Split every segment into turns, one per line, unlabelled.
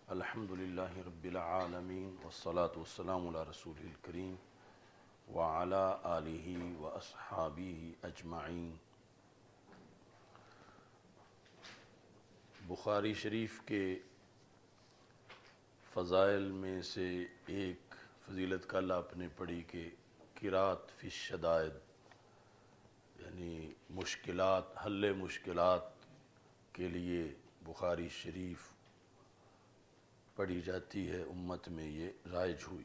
الحمدللہ رب العالمین والصلاة والسلام علی رسول الکریم وعلی آلہ واصحابہ اجمعین۔ بخاری شریف کے فضائل میں سے ایک فضیلت کل آپ نے پڑھی کہ قرات فی الشدائد، یعنی مشکلات، حل مشکلات کے لیے بخاری شریف پڑھی جاتی ہے، امت میں یہ رائج ہوئی۔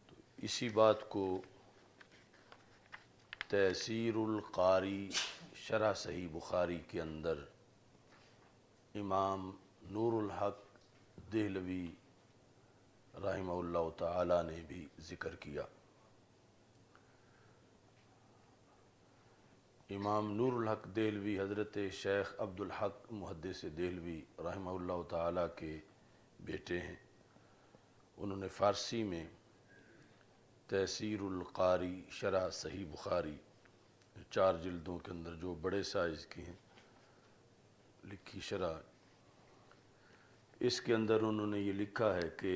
تو اسی بات کو تیسیر القاری شرح صحیح بخاری کے اندر امام نور الحق دہلوی رحمہ اللہ تعالی نے بھی ذکر کیا۔ امام نور الحق دہلوی حضرت شیخ عبدالحق محدث دہلوی رحمہ اللہ تعالی کے بیٹے ہیں۔ انہوں نے فارسی میں تیسیر القاری شرح صحیح بخاری 4 جلدوں کے اندر جو بڑے سائز کی ہیں لکھی شرح، اس کے اندر انہوں نے یہ لکھا ہے کہ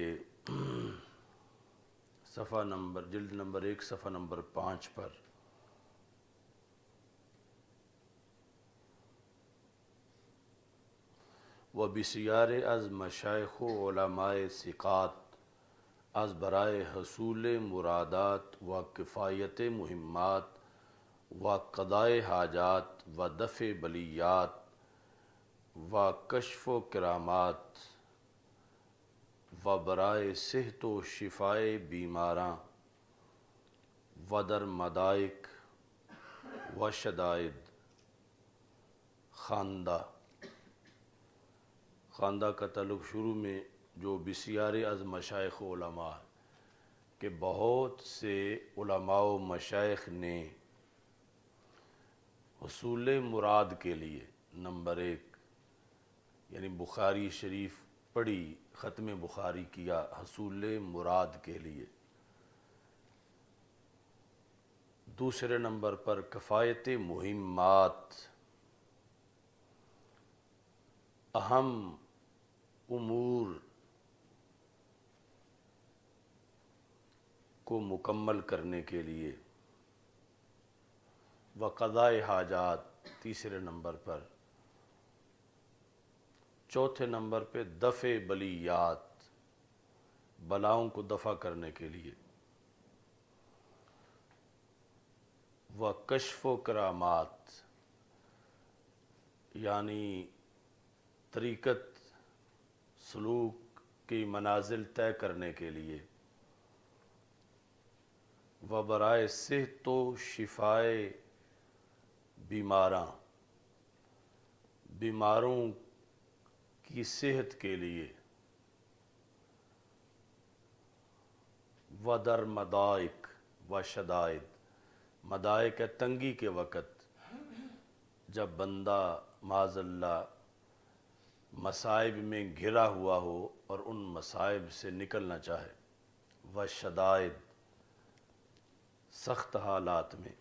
صفحہ نمبر جلد نمبر 1 صفحہ نمبر 5 پر وَبِسِیَارِ از مشایخ و علماء ثقات از برائے حصول مرادات و کفایت مہمات و قضاء حاجات و دفع بلیات و کشف و کرامات و برائے صحت و شفائے بیماراں و در مدائک و شدائد خواندہ کا تعلق شروع میں جو بسیار از مشایخ و علماء کہ بہت سے علماء و مشایخ نے حصول مراد کے لیے، نمبر 1 یعنی بخاری شریف پڑھی، ختم بخاری کیا حصول مراد کے لیے۔ دوسرے نمبر پر کفایت مہمات، اہم امور کو مکمل کرنے کے لیے، و قضاء حاجات تیسرے نمبر پر، چوتھے نمبر پہ دفع بلیات بلاؤں کو دفع کرنے کے لیے، و کشف و کرامات یعنی طریقت سلوک کی منازل طے کرنے کے لیے، و برائے صحت و شفائے بیماراں بیماروں کی صحت کے لیے، و در مدائک و شدائد مدائک ہے تنگی کے وقت، جب بندہ معاذ اللہ مصائب میں گھرا ہوا ہو اور ان مصائب سے نکلنا چاہے، و شدائد سخت حالات میں،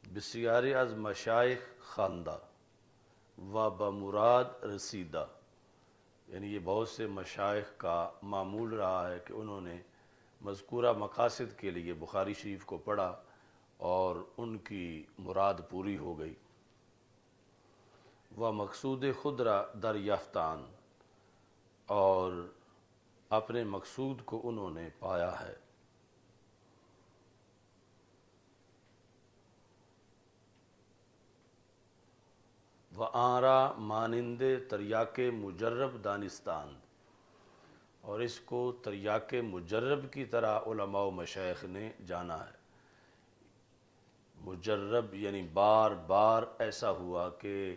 بسیار از مشایخ خواندہ و بمراد رسیدہ، یعنی یہ بہت سے مشایخ کا معمول رہا ہے کہ انہوں نے مذکورہ مقاصد کے لیے بخاری شریف کو پڑھا اور ان کی مراد پوری ہو گئی، و مقصود خود را دریافتان اور اپنے مقصود کو انہوں نے پایا ہے۔ و آرا مانند تریاق مجرب دانستان، اور اس کو تریاق مجرب کی طرح علماء و مشایخ نے جانا ہے۔ مجرب یعنی بار بار ایسا ہوا کہ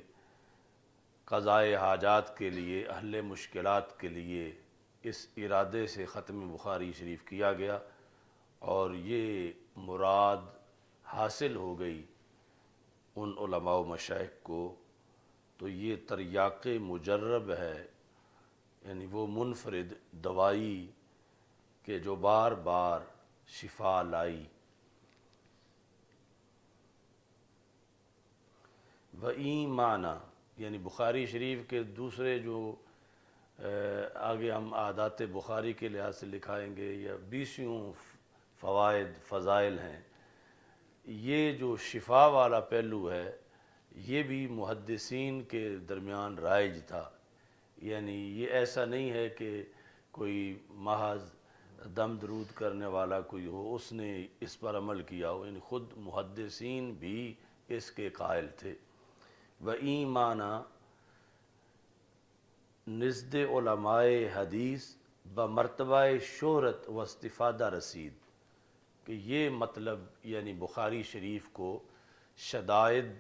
قضاء حاجات کے لیے، حل مشکلات کے لیے اس ارادے سے ختم بخاری شریف کیا گیا اور یہ مراد حاصل ہو گئی ان علماء و مشایخ کو، تو یہ تریاق مجرب ہے، یعنی وہ منفرد دوائی کہ جو بار بار شفا لائی۔ و این معنی یعنی بخاری شریف کے دوسرے جو آگے ہم عادات بخاری کے لحاظ سے لکھائیں گے یا 20 فوائد فضائل ہیں. یہ جو شفا والا پہلو ہے یہ بھی محدثین کے درمیان رائج تھا. یعنی یہ ایسا نہیں ہے کہ کوئی محض دم درود کرنے والا کوئی ہو اس نے اس پر عمل کیا ہو، یعنی خود محدثین بھی اس کے قائل تھے. وَإِيمَانَ نزد علماء حدیث بمرتبہ شہرت و استفادہ رسید، کہ یہ مطلب یعنی بخاری شریف کو شدائد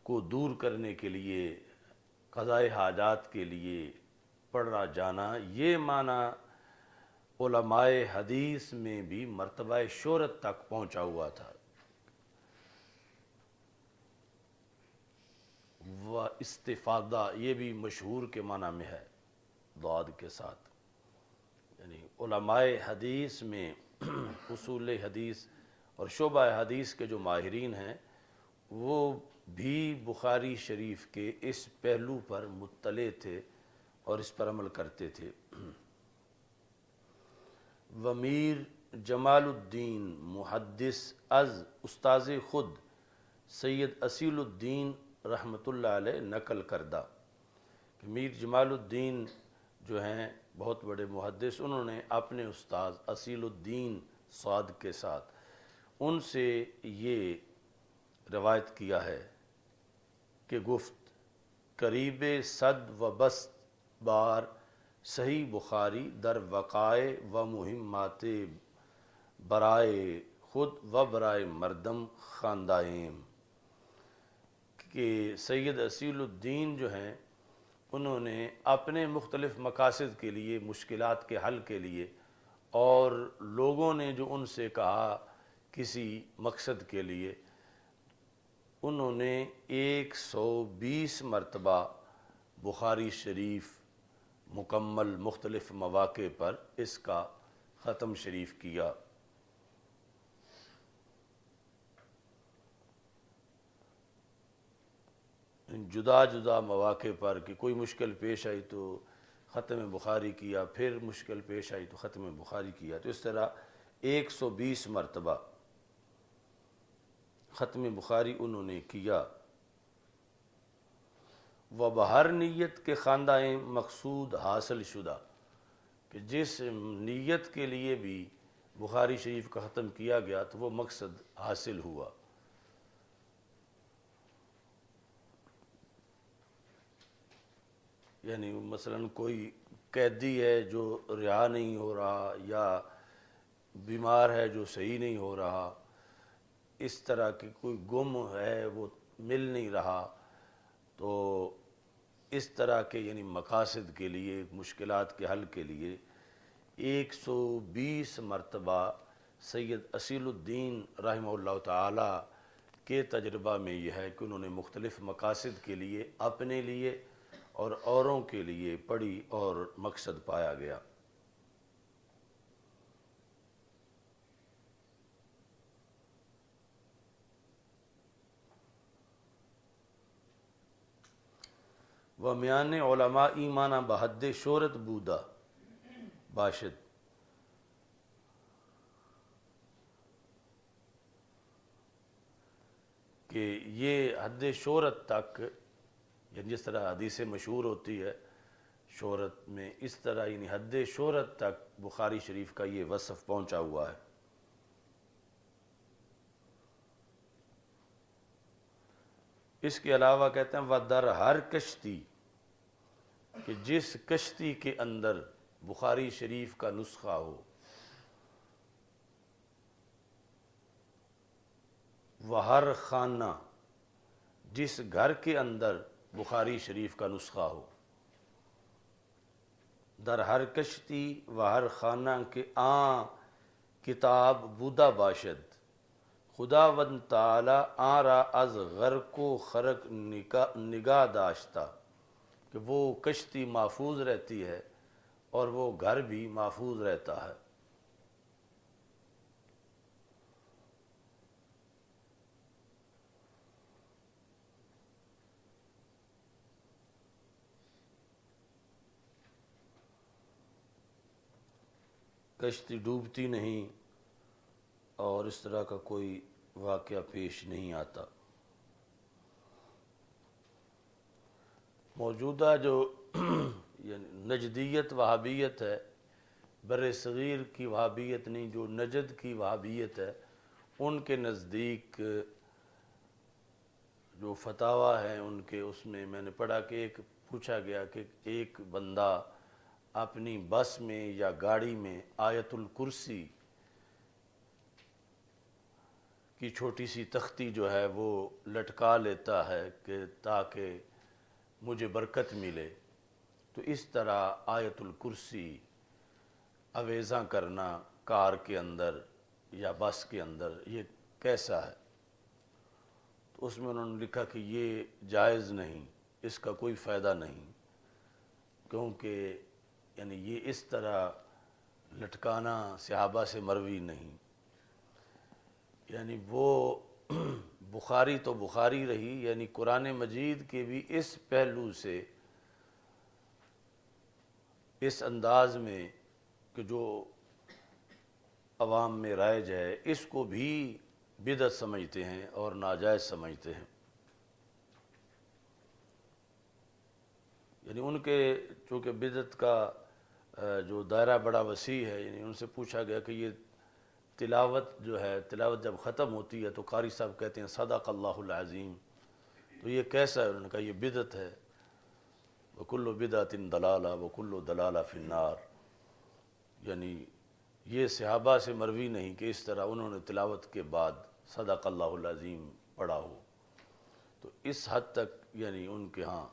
کو دور کرنے کے لیے، قضاء حاجات کے لیے پڑھا جانا، یہ معنی علماء حدیث میں بھی مرتبہ شہرت تک پہنچا ہوا تھا. و استفادہ یہ بھی مشہور کے معنی میں ہے ضاد کے ساتھ. یعنی علماء حدیث میں اصول حدیث اور شعبہ حدیث کے جو ماہرین ہیں وہ بھی بخاری شریف کے اس پہلو پر مطلع تھے اور اس پر عمل کرتے تھے. ومیر جمال الدین محدث از استاذ خود سید اصیل الدین رحمۃ اللہ علیہ نقل کردہ، کہ میر جمال الدین جو ہیں بہت بڑے محدث، انہوں نے اپنے استاذ اصیل الدین صاد کے ساتھ ان سے یہ روایت کیا ہے کہ گفت قریب 100 بار صحیح بخاری در وقائع و مہمات برائے خود و برائے مردم خواندائیم، کہ سید اصیل الدین جو ہیں انہوں نے اپنے مختلف مقاصد کے لیے، مشکلات کے حل کے لیے، اور لوگوں نے جو ان سے کہا کسی مقصد کے لیے، انہوں نے 120 مرتبہ بخاری شریف مکمل مختلف مواقع پر اس کا ختم شریف کیا. جدا جدا مواقع پر کہ کوئی مشکل پیش آئی تو ختم بخاری کیا، پھر مشکل پیش آئی تو ختم بخاری کیا، تو اس طرح 120 مرتبہ ختم بخاری انہوں نے کیا. و بہر نیت کے خواندائیں مقصود حاصل شدہ، کہ جس نیت کے لیے بھی بخاری شریف کا ختم کیا گیا تو وہ مقصد حاصل ہوا. یعنی مثلا کوئی قیدی ہے جو رہا نہیں ہو رہا، یا بیمار ہے جو صحیح نہیں ہو رہا، اس طرح کی کوئی گم ہے وہ مل نہیں رہا، تو اس طرح کے یعنی مقاصد کے لیے، مشکلات کے حل کے لیے 120 مرتبہ سید اصیل الدین رحمہ اللہ تعالی کے تجربہ میں یہ ہے کہ انہوں نے مختلف مقاصد کے لیے، اپنے لیے اور اوروں کے لیے پڑھی اور مقصد پایا گیا. و میان علماء ایمانہ بحد شہرت بودا باشد، کہ یہ حد شہرت تک، یعنی جس طرح حدیث مشہور ہوتی ہے شہرت میں، اس طرح یعنی حد شہرت تک بخاری شریف کا یہ وصف پہنچا ہوا ہے. اس کے علاوہ کہتے ہیں وَدَرْ ہر کشتی، کہ جس کشتی کے اندر بخاری شریف کا نسخہ ہو، وہر خانہ، جس گھر کے اندر بخاری شریف کا نسخہ ہو، در ہر کشتی و ہر خانہ کے کتاب بودا باشد، خداوند تعالی آن را از غرق و خرق نگاہ داشتا، کہ وہ کشتی محفوظ رہتی ہے اور وہ گھر بھی محفوظ رہتا ہے. کشتی ڈوبتی نہیں اور اس طرح کا کوئی واقعہ پیش نہیں آتا۔ موجودہ جو یعنی نجدیت وہابیت ہے، بر صغیر کی وہابیت نہیں، جو نجد کی وہابیت ہے، ان کے نزدیک جو فتاویٰ ہیں ان کے، اس میں میں نے پڑھا کہ ایک پوچھا گیا کہ ایک بندہ اپنی بس میں یا گاڑی میں آیت الکرسی کی چھوٹی سی تختی جو ہے وہ لٹکا لیتا ہے کہ تاکہ مجھے برکت ملے، تو اس طرح آیت الکرسی اویزاں کرنا کار کے اندر یا بس کے اندر یہ کیسا ہے؟ تو اس میں انہوں نے لکھا کہ یہ جائز نہیں، اس کا کوئی فائدہ نہیں، کیونکہ یعنی یہ اس طرح لٹکانا صحابہ سے مروی نہیں۔ یعنی وہ بخاری تو بخاری رہی، یعنی قرآن مجید کے بھی اس پہلو سے، اس انداز میں کہ جو عوام میں رائج ہے، اس کو بھی بدعت سمجھتے ہیں اور ناجائز سمجھتے ہیں۔ یعنی ان کے چونکہ بدعت کا جو دائرہ بڑا وسیع ہے، یعنی ان سے پوچھا گیا کہ یہ تلاوت جو ہے، تلاوت جب ختم ہوتی ہے تو قاری صاحب کہتے ہیں صدق اللہ العظیم، تو یہ کیسا ہے؟ انہوں نے کہا یہ بدعت ہے، وَكُلُّ بِدْعَةٍ ضَلَالَةٍ وَكُلُّ ضَلَالَةٍ فِي النَّارِ۔ یعنی یہ صحابہ سے مروی نہیں کہ اس طرح انہوں نے تلاوت کے بعد صدق اللہ العظیم پڑھا ہو۔ تو اس حد تک یعنی ان کے ہاں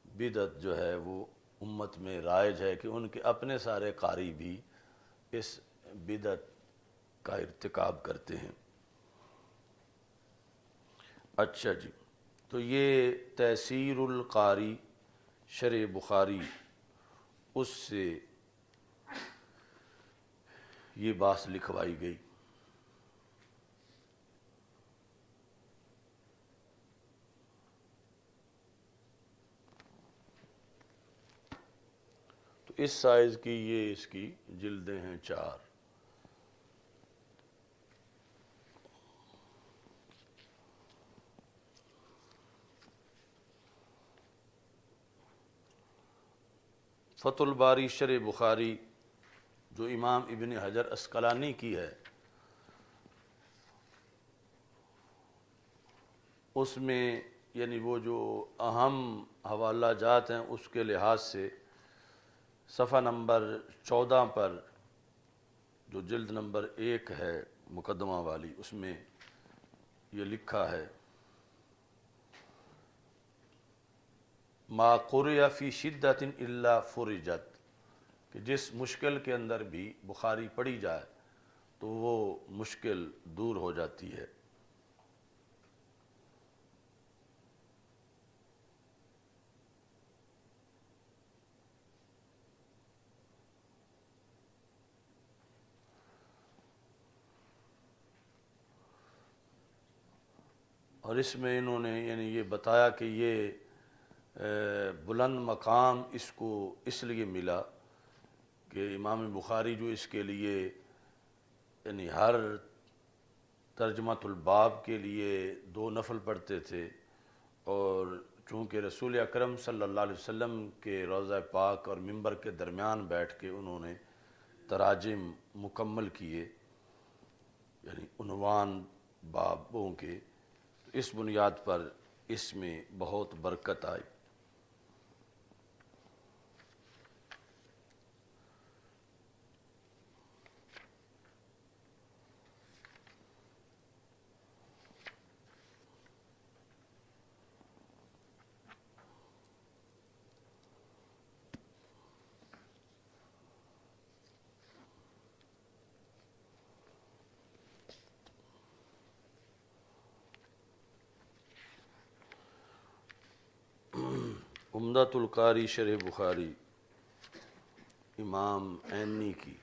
بدعت جو ہے وہ امت میں رائج ہے کہ ان کے اپنے سارے قاری بھی اس بدعت کا ارتکاب کرتے ہیں۔ اچھا جی، تو یہ تیسیر القاری شرح بخاری، اس سے یہ بات لکھوائی گئی۔ تو اس سائز کی یہ اس کی جلدیں ہیں 4۔ فتح الباری شرح بخاری جو امام ابن حجر عسقلانی کی ہے، اس میں یعنی وہ جو اہم حوالہ جات ہیں اس کے لحاظ سے صفحہ نمبر 14 پر جو جلد نمبر 1 ہے مقدمہ والی، اس میں یہ لکھا ہے ما قرئ فی شدۃ الا فرجت، کہ جس مشکل کے اندر بھی بخاری پڑھی جائے تو وہ مشکل دور ہو جاتی ہے۔ اور اس میں انہوں نے یعنی یہ بتایا کہ یہ بلند مقام اس کو اس لیے ملا کہ امام بخاری جو اس کے لیے یعنی ہر ترجمۃ الباب کے لیے 2 نفل پڑھتے تھے، اور چونکہ رسول اکرم صلی اللہ علیہ وسلم کے روضہ پاک اور ممبر کے درمیان بیٹھ کے انہوں نے تراجم مکمل کیے، یعنی عنوان بابوں کے، تو اس بنیاد پر اس میں بہت برکت آئی۔ عمدۃ القاری شرح بخاری امام عینی کی،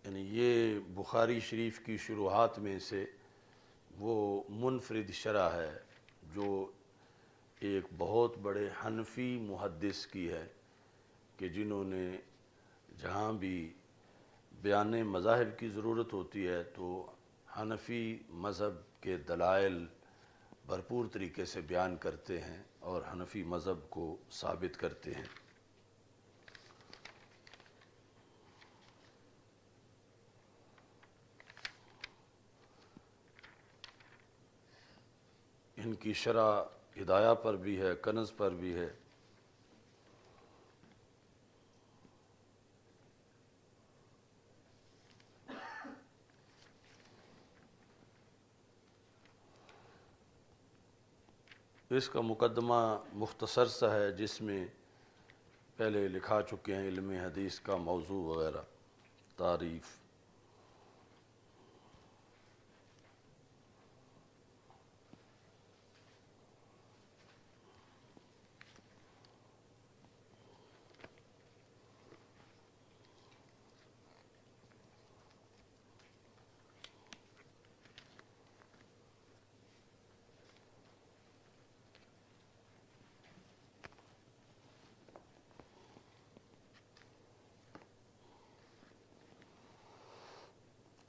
یعنی یہ بخاری شریف کی شروحات میں سے وہ منفرد شرح ہے جو ایک بہت بڑے حنفی محدث کی ہے کہ جنہوں نے جہاں بھی بیان مذاہب کی ضرورت ہوتی ہے تو حنفی مذہب کے دلائل بھرپور طریقے سے بیان کرتے ہیں اور حنفی مذہب کو ثابت کرتے ہیں۔ ان کی شرح ہدایہ پر بھی ہے، کنز پر بھی ہے۔ اس کا مقدمہ مختصر سا ہے جس میں پہلے لکھا چکے ہیں علم حدیث کا موضوع وغیرہ، تعریف۔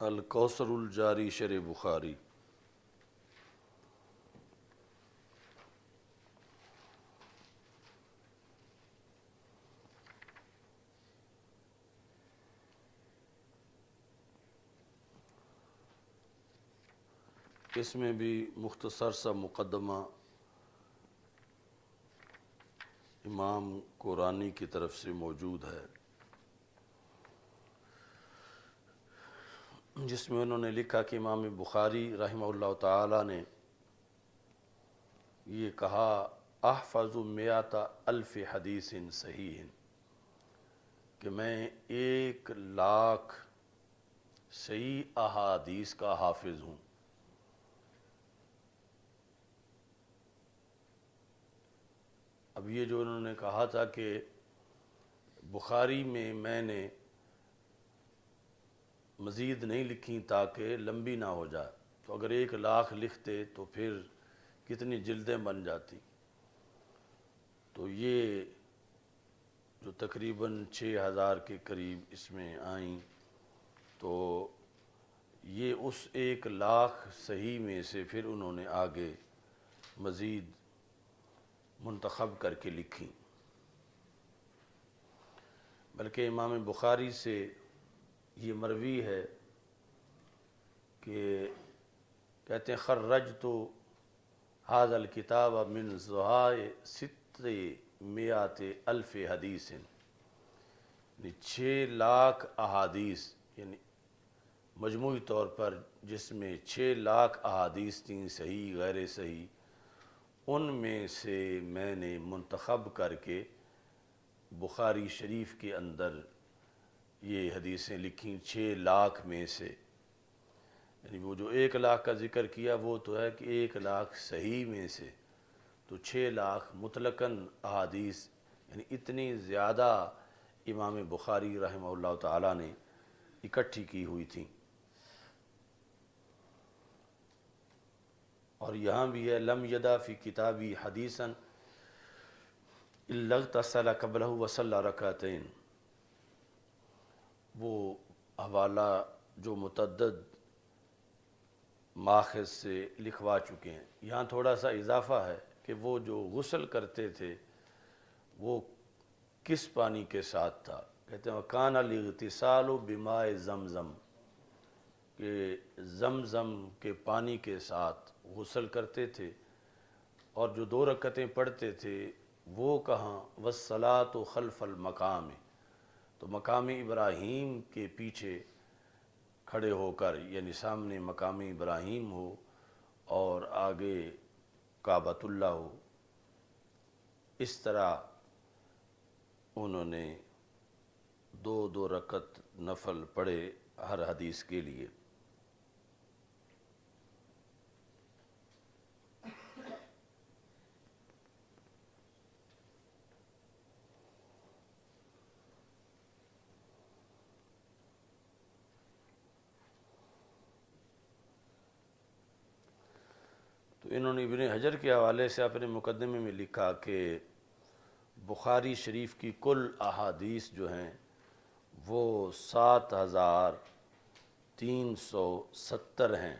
الکوثر الجاری شرح بخاری۔ اس میں بھی مختصر سا مقدمہ امام قرانی کی طرف سے موجود ہے، جس میں انہوں نے لکھا کہ امام بخاری رحمہ اللہ تعالی نے یہ کہا، احفظ مئات الف حدیث صحیح، کہ میں 1,00,000 صحیح احادیث کا حافظ ہوں۔ اب یہ جو انہوں نے کہا تھا کہ بخاری میں نے مزید نہیں لکھی تاکہ لمبی نہ ہو جائے، تو اگر 1,00,000 لکھتے تو پھر کتنی جلدیں بن جاتی، تو یہ جو تقریباً 6,000 کے قریب اس میں آئیں، تو یہ اس 1,00,000 صحیح میں سے پھر انہوں نے آگے مزید منتخب کر کے لکھی۔ بلکہ امام بخاری سے یہ مروی ہے کہ کہتے ہیں خرجت ھذا الکتاب من ضحائ 600,000 حدیث، یعنی 6,00,000 احادیث، یعنی مجموعی طور پر جس میں 6,00,000 احادیث تھیں صحیح غیر صحیح، ان میں سے میں نے منتخب کر کے بخاری شریف کے اندر یہ حدیثیں لکھیں 6,00,000 میں سے۔ یعنی وہ جو 1,00,000 کا ذکر کیا وہ تو ہے کہ 1,00,000 صحیح میں سے، تو 6,00,000 مطلقاً احادیث، یعنی اتنی زیادہ امام بخاری رحمہ اللہ تعالی نے اکٹھی کی ہوئی تھیں۔ اور یہاں بھی ہے لم یدع فی کتابی حدیثا الا اغتسل قبلہ وصلی رکعتین، وہ حوالہ جو متعدد ماخذ سے لکھوا چکے ہیں۔ یہاں تھوڑا سا اضافہ ہے کہ وہ جو غسل کرتے تھے وہ کس پانی کے ساتھ تھا، کہتے ہیں وَكَانَ الِاغْتِسَالُ بِمَاءِ زَمْزَم، کہ زمزم کے پانی کے ساتھ غسل کرتے تھے، اور جو 2 رکعتیں پڑھتے تھے وہ کہاں، وَالصَّلَاةُ خَلْفَ الْمَقَامِ، تو مقام ابراہیم کے پیچھے کھڑے ہو کر، یعنی سامنے مقام ابراہیم ہو اور آگے کعبۃ اللہ ہو۔ اس طرح انہوں نے 2 رکعت نفل پڑھے ہر حدیث کے لیے۔ تو انہوں نے ابن حجر کے حوالے سے اپنے مقدمے میں لکھا کہ بخاری شریف کی کل احادیث جو ہیں وہ 7370 ہیں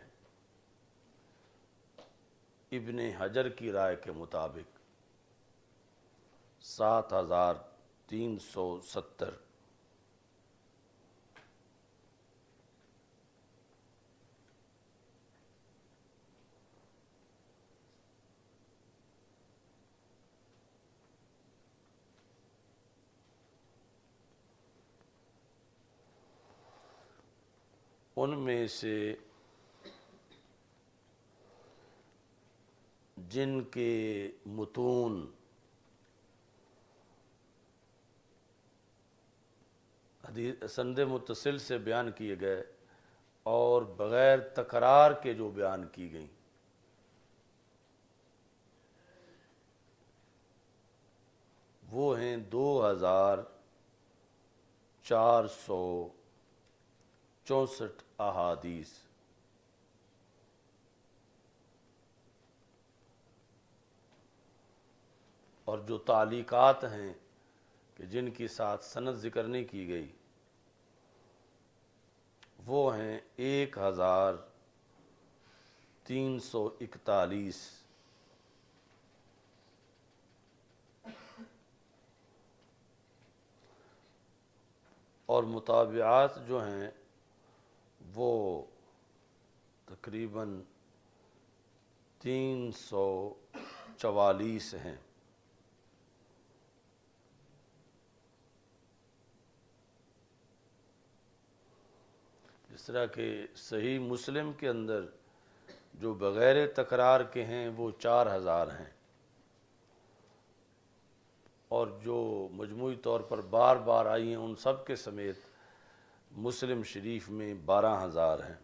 ابن حجر کی رائے کے مطابق 7370۔ ان میں سے جن کے متون سند متصل سے بیان کیے گئے اور بغیر تکرار کے جو بیان کی گئیں وہ ہیں 2464 احادیث۔ اور جو تعلیقات ہیں کہ جن کی ساتھ سند ذکر نہیں کی گئی وہ ہیں 1341۔ اور متابعات جو ہیں وہ تقریباً 344 ہیں۔ جس طرح کہ صحیح مسلم کے اندر جو بغیر تکرار کے ہیں وہ 4000 ہیں، اور جو مجموعی طور پر بار بار آئی ہیں ان سب کے سمیت مسلم شریف میں 12000 ہیں۔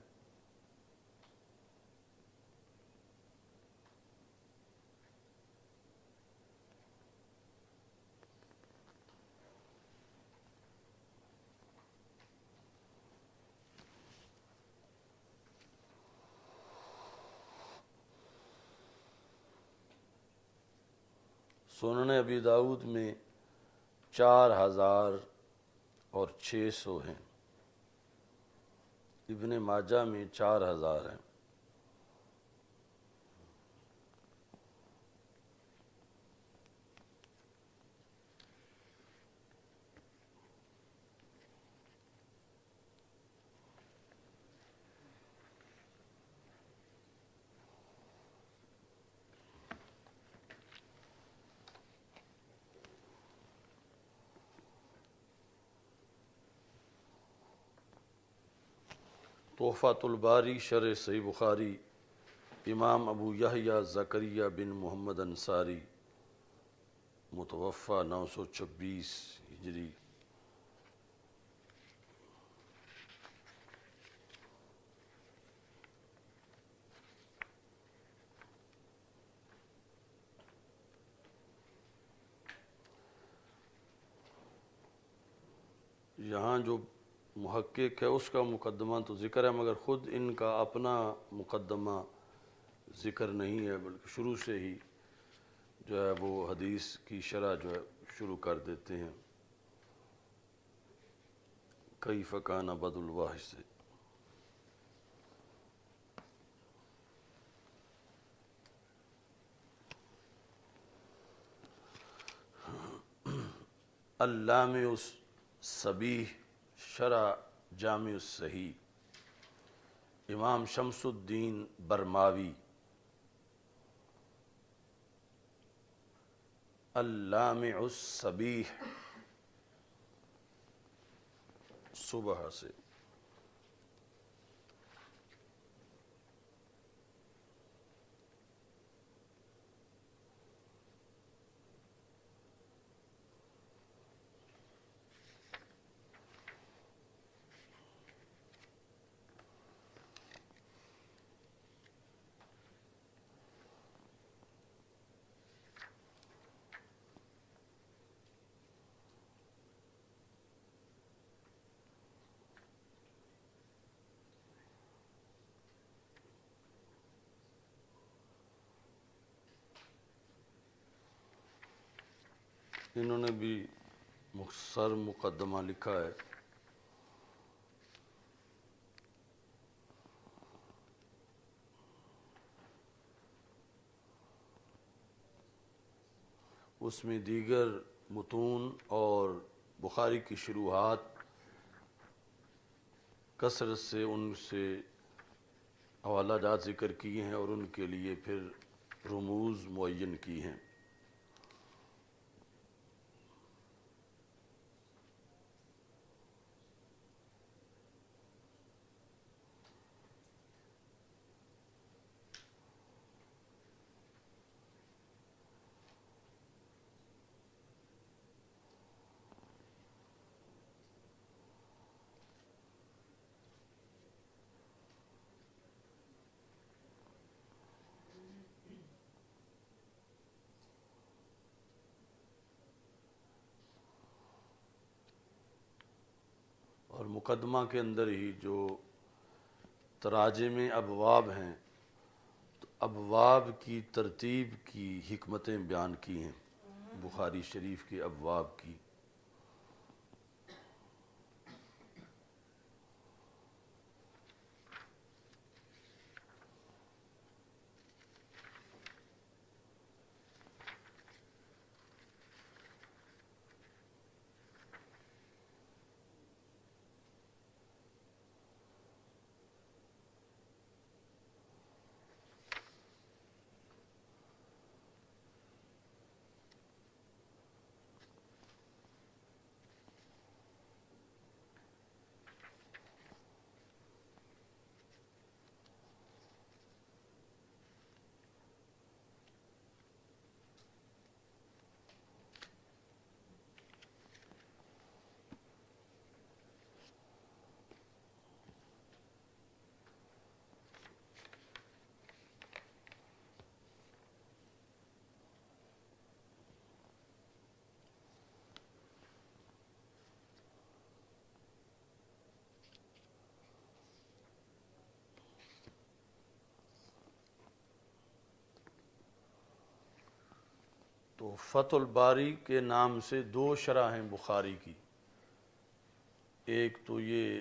سنن ابی داؤد میں 4600 ہیں، ابن ماجہ میں 4000 ہیں۔ تحفۃ الباری شرح صحیح بخاری، امام ابو یحییٰ زکریا بن محمد انصاری، متوفی 926 ہجری۔ یہاں جو محقق ہے اس کا مقدمہ تو ذکر ہے، مگر خود ان کا اپنا مقدمہ ذکر نہیں ہے، بلکہ شروع سے ہی جو ہے وہ حدیث کی شرح جو ہے شروع کر دیتے ہیں کیف کان بدء الوحی سے۔ اللامع الصبیح شرح جامع الصحیح، امام شمس الدین برماوی۔ اللامع الصبیح صبح سے۔ انہوں نے بھی مختصر مقدمہ لکھا ہے۔ اس میں دیگر متون اور بخاری کی شروحات کثرت سے ان سے حوالہ جات ذکر کیے ہیں اور ان کے لیے پھر رموز معین کی ہیں۔ اور مقدمہ کے اندر ہی جو تراجم ابواب ہیں، تو ابواب کی ترتیب کی حکمتیں بیان کی ہیں بخاری شریف کے ابواب کی۔ تو فتح الباری کے نام سے دو شرح ہیں بخاری کی، ایک تو یہ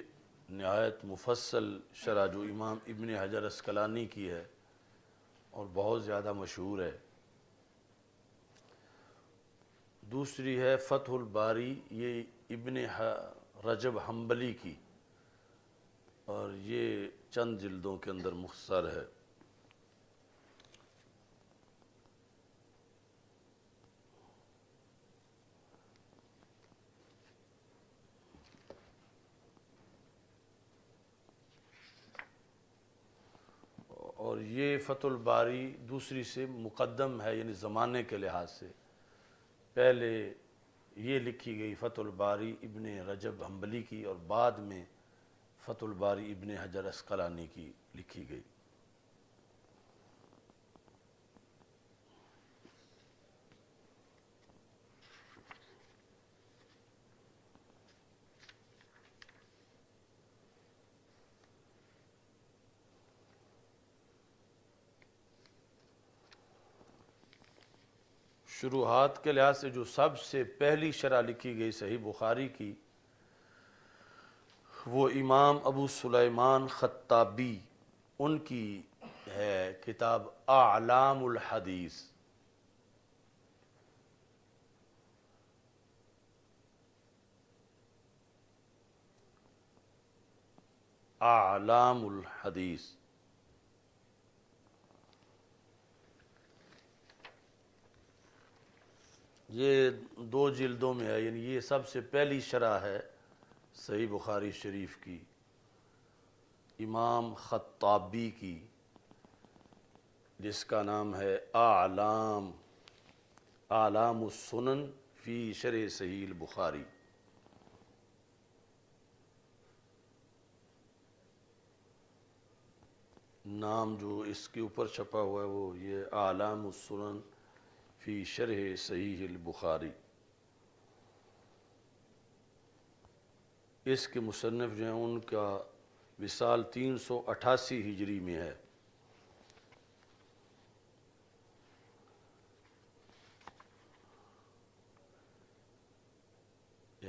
نہایت مفصل شرح جو امام ابن حجر اسقلانی کی ہے اور بہت زیادہ مشہور ہے، دوسری ہے فتح الباری یہ ابن رجب حنبلی کی، اور یہ چند جلدوں کے اندر مختصر ہے۔ اور یہ فتح الباری دوسری سے مقدم ہے، یعنی زمانے کے لحاظ سے پہلے یہ لکھی گئی فتح الباری ابن رجب حنبلی کی، اور بعد میں فتح الباری ابن حجر اسقلانی کی لکھی گئی۔ شروحات کے لحاظ سے جو سب سے پہلی شرح لکھی گئی صحیح بخاری کی، وہ امام ابو سلیمان خطابی ان کی ہے کتاب اعلام الحدیث۔ اعلام الحدیث یہ دو جلدوں میں ہے، یعنی یہ سب سے پہلی شرح ہے صحیح بخاری شریف کی امام خطابی کی، جس کا نام ہے اعلام السنن فی شرح صحیح البخاری۔ نام جو اس کے اوپر چھپا ہوا ہے وہ یہ اعلام السنن فی شرح صحیح البخاری۔ اس کے مصنف جو ہیں ان کا وصال 388 ہجری میں ہے۔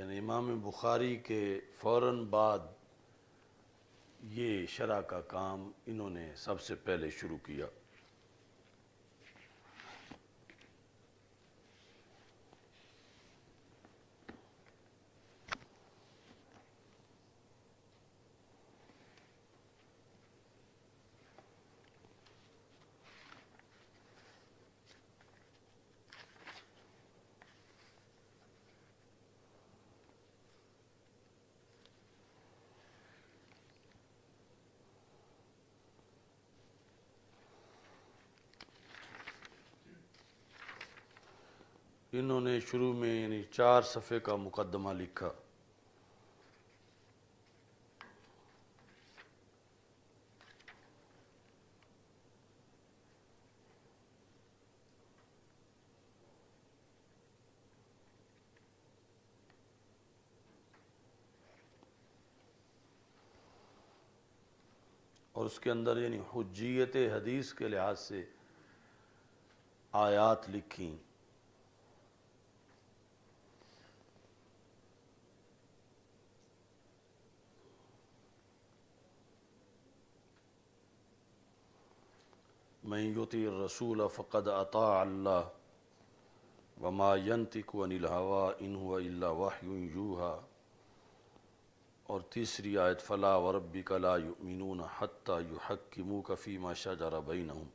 یعنی امام بخاری کے فوراً بعد یہ شرح کا کام انہوں نے سب سے پہلے شروع کیا۔ انہوں نے شروع میں یعنی 4 صفحے کا مقدمہ لکھا۔ اور اس کے اندر یعنی حجیت حدیث کے لحاظ سے آیات لکھیں۔ من یطیع الرسول فقد اطاع اللہ وما ینطق عن الہوی ان هو الا وحی یوحی، اور تیسری آیت فلا وربک لا یؤمنون حتی یحکموک فیما شجر بینہم۔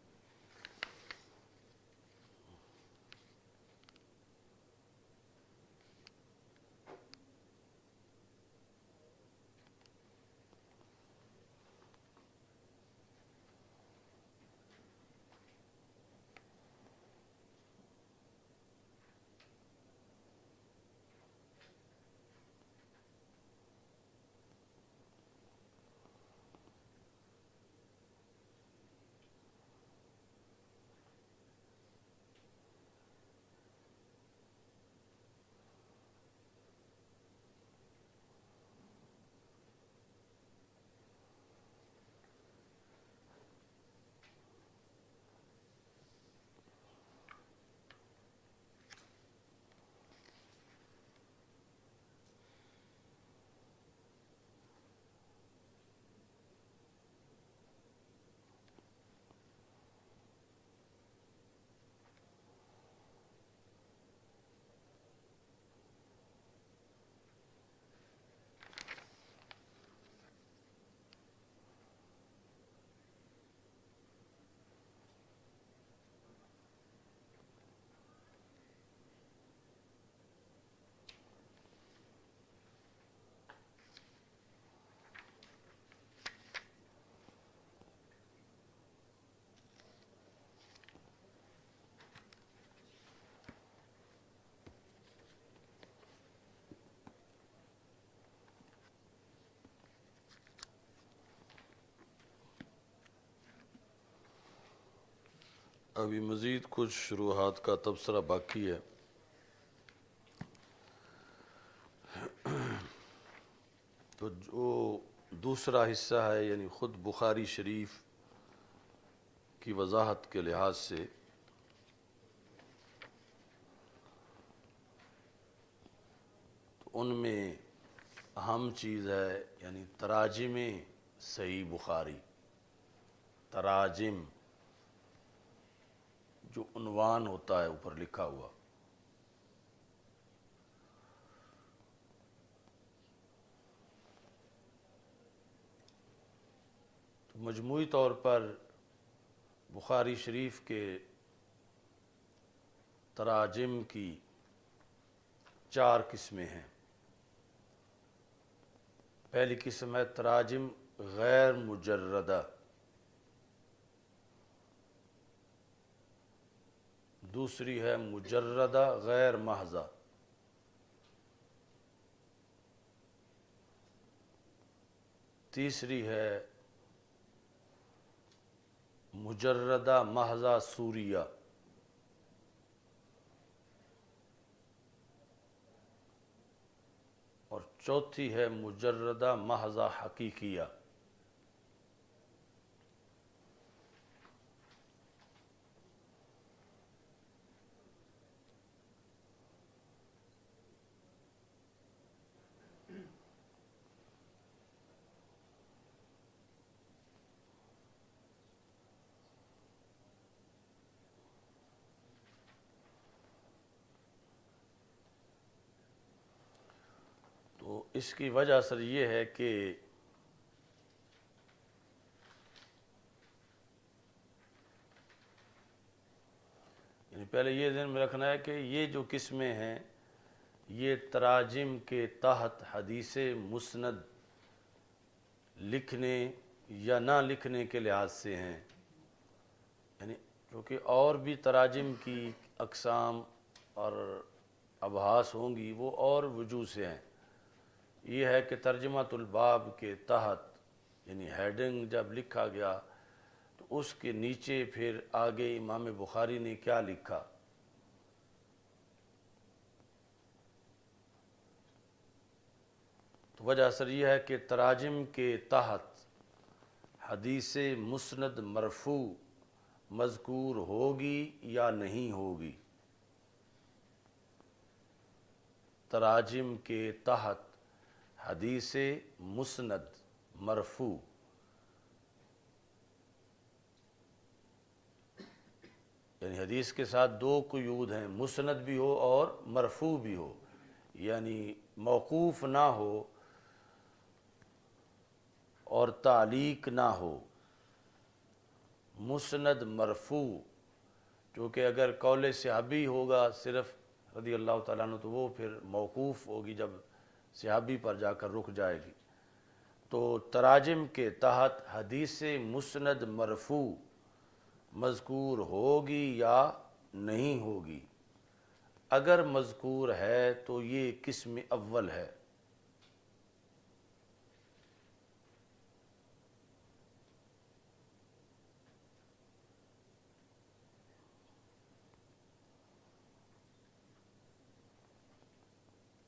ابھی مزید کچھ شروحات کا تبصرہ باقی ہے۔ تو جو دوسرا حصہ ہے یعنی خود بخاری شریف کی وضاحت کے لحاظ سے تو ان میں اہم چیز ہے یعنی تراجم صحیح بخاری، تراجم جو عنوان ہوتا ہے اوپر لکھا ہوا، تو مجموعی طور پر بخاری شریف کے تراجم کی 4 قسمیں ہیں۔ پہلی قسم ہے تراجم غیر مجردہ، دوسری ہے مجردہ غیر محضہ، تیسری ہے مجردہ محضہ سوریہ، اور چوتھی ہے مجردہ محضہ حقیقیہ۔ اس کی وجہ سر یہ ہے کہ یعنی پہلے یہ ذہن میں رکھنا ہے کہ یہ جو قسمیں ہیں یہ تراجم کے تحت حدیث مسند لکھنے یا نہ لکھنے کے لحاظ سے ہیں، یعنی کیونکہ اور بھی تراجم کی اقسام اور ابحاث ہوں گی، وہ اور وجوہ سے ہیں۔ یہ ہے کہ ترجمۃ الباب کے تحت یعنی ہیڈنگ جب لکھا گیا تو اس کے نیچے پھر آگے امام بخاری نے کیا لکھا، تو وجہ اثر یہ ہے کہ تراجم کے تحت حدیث مسند مرفوع مذکور ہوگی یا نہیں ہوگی۔ تراجم کے تحت حدیث مسند مرفوع یعنی حدیث کے ساتھ دو قیود ہیں، مسند بھی ہو اور مرفوع بھی ہو، یعنی موقوف نہ ہو اور تعلیق نہ ہو۔ مسند مرفوع چونکہ اگر قول صحابی ہوگا صرف رضی اللہ تعالیٰ عنہ تو وہ پھر موقوف ہوگی، جب صحابی پر جا کر رک جائے گی۔ تو تراجم کے تحت حدیث مسند مرفوع مذکور ہوگی یا نہیں ہوگی۔ اگر مذکور ہے تو یہ قسم اول ہے۔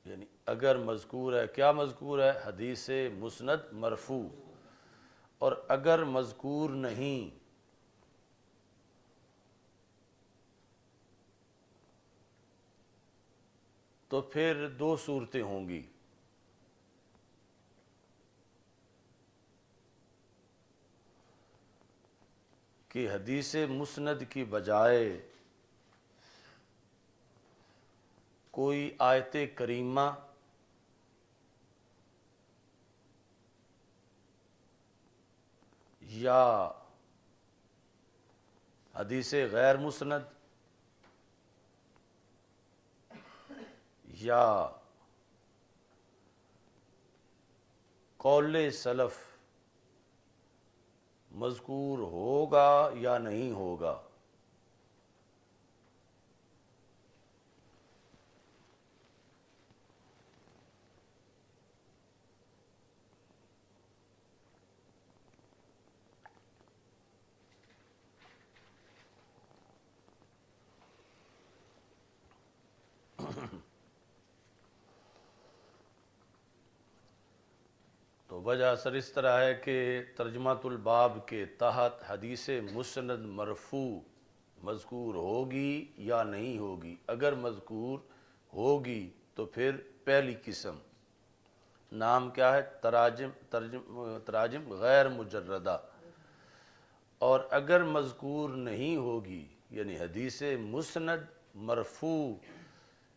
یعنی اگر مذکور ہے، کیا مذکور ہے؟ حدیث مسند مرفوع۔ اور اگر مذکور نہیں تو پھر دو صورتیں ہوں گی۔ کہ حدیث مسند کی بجائے کوئی آیت کریمہ یا حدیث غیر مسند یا قول سلف مذکور ہوگا یا نہیں ہوگا۔ تو وجہ اثر اس طرح ہے کہ ترجمۃ الباب کے تحت حدیث مسند مرفوع مذکور ہوگی یا نہیں ہوگی۔ اگر مذکور ہوگی تو پھر پہلی قسم نام کیا ہے؟ تراجم غیر مجردہ۔ اور اگر مذکور نہیں ہوگی یعنی حدیث مسند مرفوع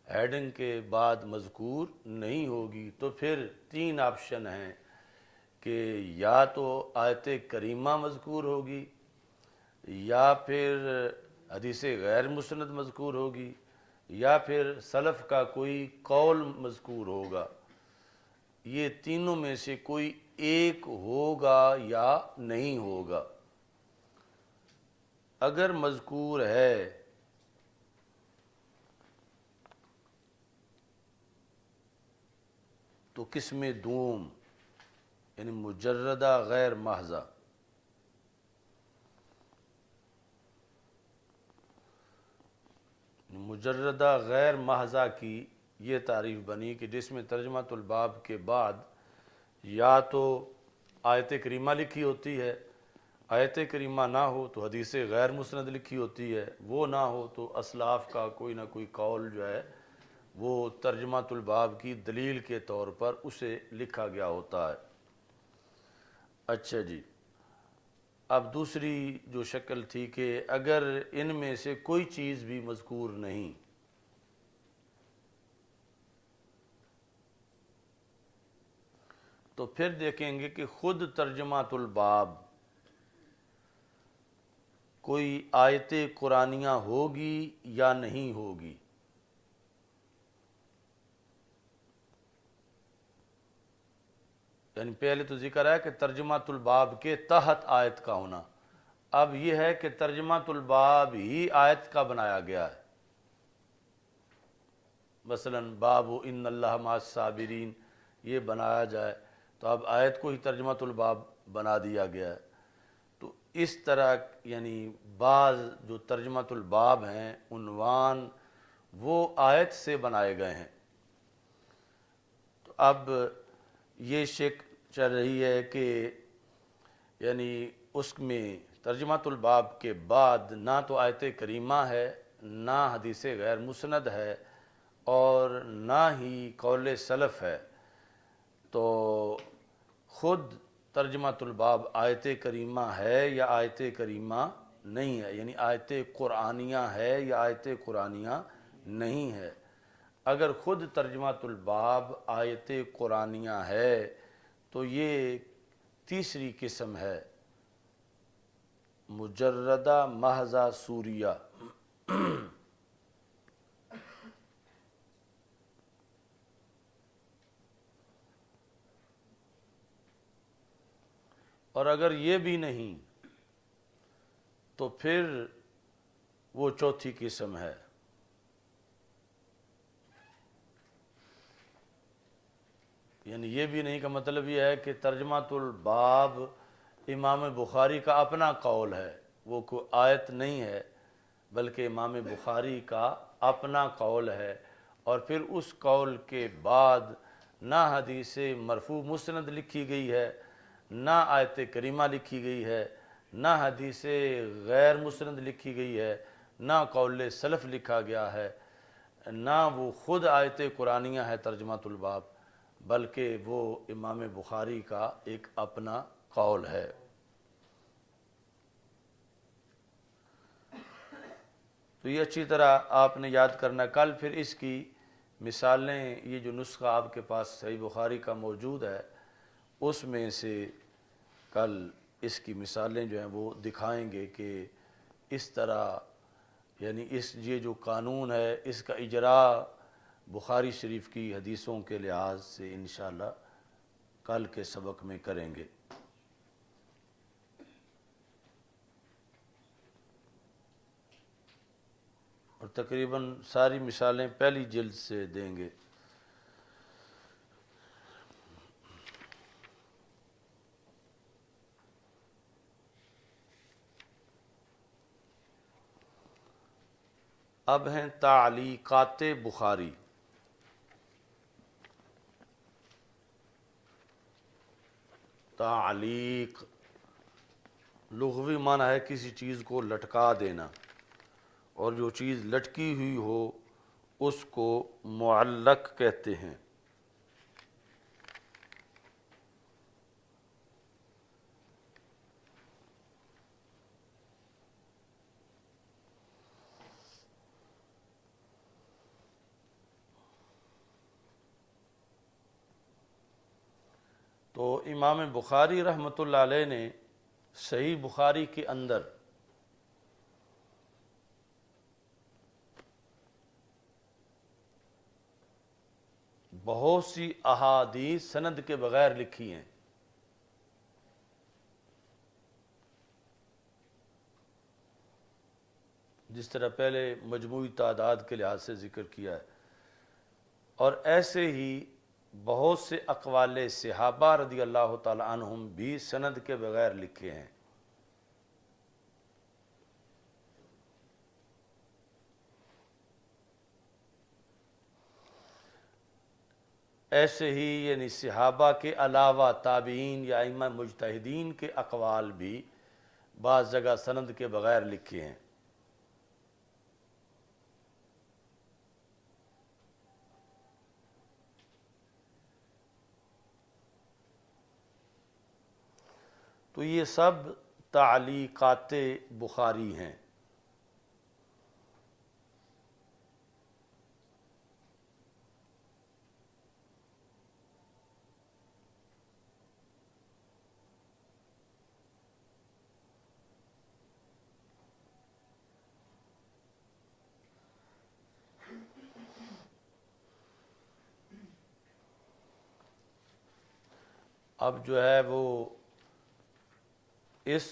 ہیڈنگ کے بعد مذکور نہیں ہوگی تو پھر تین آپشن ہیں کہ یا تو آیت کریمہ مذکور ہوگی، یا پھر حدیث غیر مسند مذکور ہوگی، یا پھر سلف کا کوئی قول مذکور ہوگا۔ یہ تینوں میں سے کوئی ایک ہوگا یا نہیں ہوگا۔ اگر مذکور ہے تو قسم دوم یعنی مجردہ غیر محضہ۔ مجردہ غیر محضہ کی یہ تعریف بنی کہ جس میں ترجمۃ الباب کے بعد یا تو آیت کریمہ لکھی ہوتی ہے، آیت کریمہ نہ ہو تو حدیث غیر مسند لکھی ہوتی ہے، وہ نہ ہو تو اسلاف کا کوئی نہ کوئی قول جو ہے وہ ترجمۃ الباب کی دلیل کے طور پر اسے لکھا گیا ہوتا ہے۔ اچھا جی، اب دوسری جو شکل تھی کہ اگر ان میں سے کوئی چیز بھی مذکور نہیں، تو پھر دیکھیں گے کہ خود ترجمات الباب کوئی آیت قرآنیہ ہوگی یا نہیں ہوگی۔ یعنی پہلے تو ذکر ہے کہ ترجمات الباب کے تحت آیت کا ہونا، اب یہ ہے کہ ترجمات الباب ہی آیت کا بنایا گیا ہے۔ مثلا باب ان اللہ مع الصابرین یہ بنایا جائے تو اب آیت کو ہی ترجمات الباب بنا دیا گیا ہے۔ تو اس طرح یعنی بعض جو ترجمات الباب ہیں عنوان وہ آیت سے بنائے گئے ہیں۔ تو اب یہ شک چل رہی ہے کہ یعنی اس میں ترجمات الباب کے بعد نہ تو آیت کریمہ ہے، نہ حدیث غیر مسند ہے، اور نہ ہی قول سلف ہے، تو خود ترجمات الباب آیت کریمہ ہے یا آیت کریمہ نہیں ہے، یعنی آیت قرآنیہ ہے یا آیت قرآنیہ نہیں ہے۔ اگر خود ترجمات الباب آیت قرآنیہ ہے تو یہ تیسری قسم ہے، مجردہ محضہ سوریہ۔ اور اگر یہ بھی نہیں تو پھر وہ چوتھی قسم ہے، یعنی یہ بھی نہیں کا مطلب یہ ہے کہ ترجمات الباب امام بخاری کا اپنا قول ہے، وہ کوئی آیت نہیں ہے بلکہ امام بخاری کا اپنا قول ہے، اور پھر اس قول کے بعد نہ حدیث مرفوع مسند لکھی گئی ہے، نہ آیت کریمہ لکھی گئی ہے، نہ حدیث غیر مسند لکھی گئی ہے، نہ قول سلف لکھا گیا ہے، نہ وہ خود آیت قرآنیہ ہے ترجمات الباب، بلکہ وہ امام بخاری کا ایک اپنا قول ہے۔ تو یہ اچھی طرح آپ نے یاد کرنا۔ کل پھر اس کی مثالیں، یہ جو نسخہ آپ کے پاس صحیح بخاری کا موجود ہے اس میں سے کل اس کی مثالیں جو ہیں وہ دکھائیں گے کہ اس طرح یعنی یہ جو قانون ہے اس کا اجراء بخاری شریف کی حدیثوں کے لحاظ سے انشاءاللہ کل کے سبق میں کریں گے۔ اور تقریباً ساری مثالیں پہلی جلد سے دیں گے۔ اب ہیں تعلیقات بخاری۔ تعلیق لغوی معنی ہے کسی چیز کو لٹکا دینا، اور جو چیز لٹکی ہوئی ہو اس کو معلق کہتے ہیں۔ تو امام بخاری رحمۃ اللہ علیہ نے صحیح بخاری کے اندر بہت سی احادیث سند کے بغیر لکھی ہیں۔ جس طرح پہلے مجموعی تعداد کے لحاظ سے ذکر کیا ہے، اور ایسے ہی بہت سے اقوال صحابہ رضی اللہ تعالی عنہم بھی سند کے بغیر لکھے ہیں۔ ایسے ہی یعنی صحابہ کے علاوہ تابعین یا ائمہ مجتہدین کے اقوال بھی بعض جگہ سند کے بغیر لکھے ہیں۔ تو یہ سب تعلیقات بخاری ہیں۔ اب جو ہے وہ اس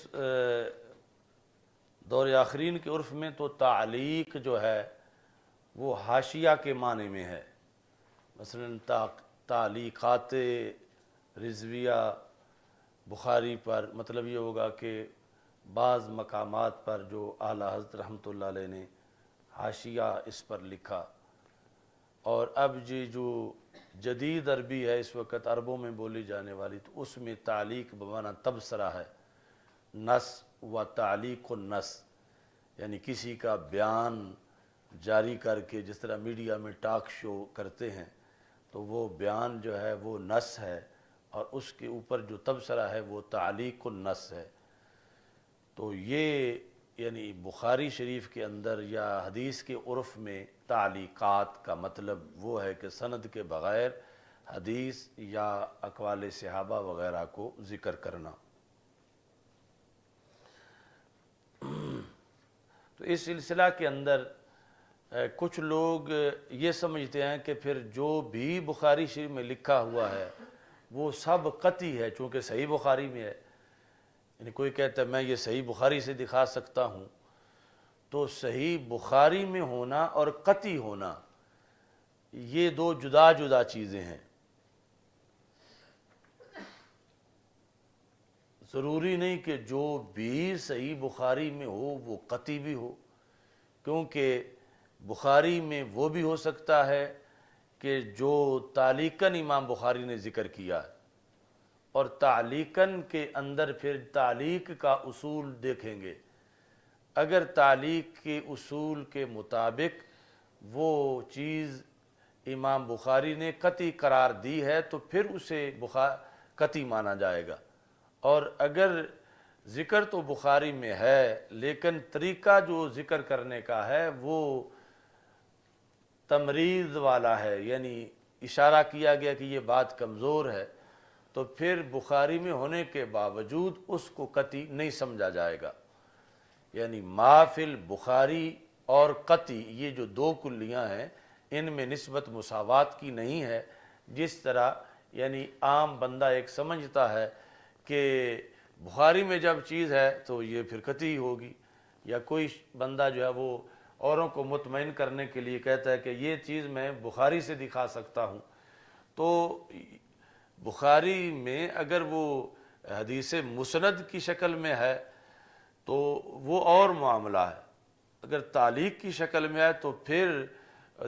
دور آخرین کے عرف میں تو تعلیق جو ہے وہ حاشیہ کے معنی میں ہے. مثلا تعلیقات رضویہ بخاری پر، مطلب یہ ہوگا کہ بعض مقامات پر جو اعلیٰ حضرت رحمۃ اللہ علیہ نے حاشیہ اس پر لکھا. اور اب جو جدید عربی ہے اس وقت عربوں میں بولی جانے والی، تو اس میں تعلیق بمعنی تبصرہ ہے، نص و تعلیق النص، یعنی کسی کا بیان جاری کر کے، جس طرح میڈیا میں ٹاک شو کرتے ہیں تو وہ بیان جو ہے وہ نص ہے، اور اس کے اوپر جو تبصرہ ہے وہ تعلیق النص ہے. تو یہ یعنی بخاری شریف کے اندر یا حدیث کے عرف میں تعلیقات کا مطلب وہ ہے کہ سند کے بغیر حدیث یا اقوال صحابہ وغیرہ کو ذکر کرنا. تو اس سلسلہ کے اندر کچھ لوگ یہ سمجھتے ہیں کہ پھر جو بھی بخاری شریف میں لکھا ہوا ہے وہ سب قطعی ہے، چونکہ صحیح بخاری میں ہے. یعنی کوئی کہتا ہے میں یہ صحیح بخاری سے دکھا سکتا ہوں، تو صحیح بخاری میں ہونا اور قطعی ہونا یہ دو جدا جدا چیزیں ہیں. ضروری نہیں کہ جو بھی صحیح بخاری میں ہو وہ قطعی بھی ہو، کیونکہ بخاری میں وہ بھی ہو سکتا ہے کہ جو تعلیقاً امام بخاری نے ذکر کیا ہے، اور تعلیقاً کے اندر پھر تعلیق کا اصول دیکھیں گے. اگر تعلیق کے اصول کے مطابق وہ چیز امام بخاری نے قطعی قرار دی ہے تو پھر اسے قطعی مانا جائے گا. اور اگر ذکر تو بخاری میں ہے لیکن طریقہ جو ذکر کرنے کا ہے وہ تمریض والا ہے، یعنی اشارہ کیا گیا کہ یہ بات کمزور ہے، تو پھر بخاری میں ہونے کے باوجود اس کو قطعی نہیں سمجھا جائے گا. یعنی ما فی البخاری اور قطعی یہ جو دو کلیاں ہیں ان میں نسبت مساوات کی نہیں ہے. جس طرح یعنی عام بندہ ایک سمجھتا ہے کہ بخاری میں جب چیز ہے تو یہ پھر قطعی ہوگی، یا کوئی بندہ جو ہے وہ اوروں کو مطمئن کرنے کے لیے کہتا ہے کہ یہ چیز میں بخاری سے دکھا سکتا ہوں. تو بخاری میں اگر وہ حدیث مسند کی شکل میں ہے تو وہ اور معاملہ ہے. اگر تعلیق کی شکل میں ہے تو پھر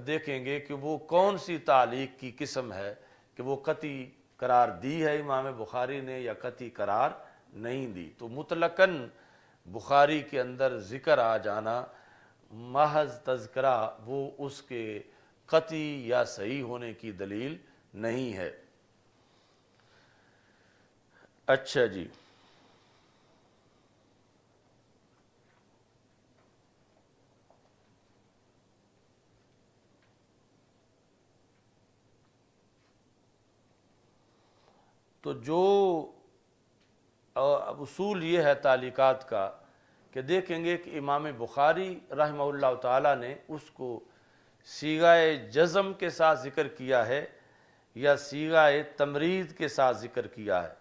دیکھیں گے کہ وہ کون سی تعلیق کی قسم ہے کہ وہ قطعی قرار دی ہے امام بخاری نے یا قطعی قرار نہیں دی. تو مطلقاً بخاری کے اندر ذکر آ جانا محض تذکرہ وہ اس کے قطعی یا صحیح ہونے کی دلیل نہیں ہے. اچھا جی، تو جو اصول یہ ہے تعلیقات کا کہ دیکھیں گے کہ امام بخاری رحمہ اللہ تعالیٰ نے اس کو صیغہ جزم کے ساتھ ذکر کیا ہے یا صیغہ تمرید کے ساتھ ذکر کیا ہے.